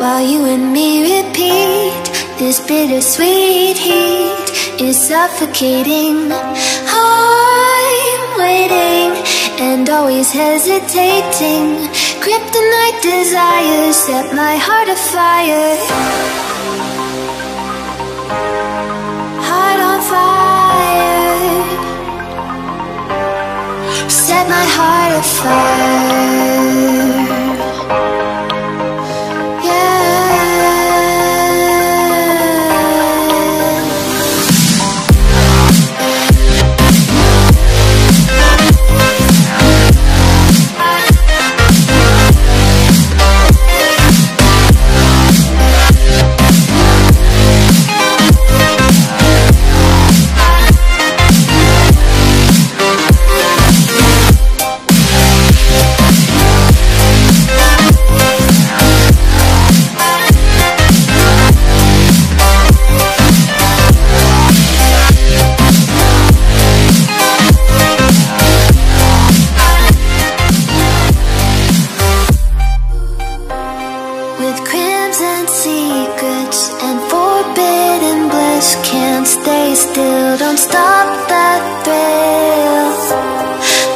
while you and me repeat. This bittersweet heat is suffocating. I'm waiting and always hesitating. Kryptonite desires set my heart afire. Heart on fire. Set my heart afire. Don't stop that thrill.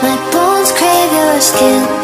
My bones crave your skin.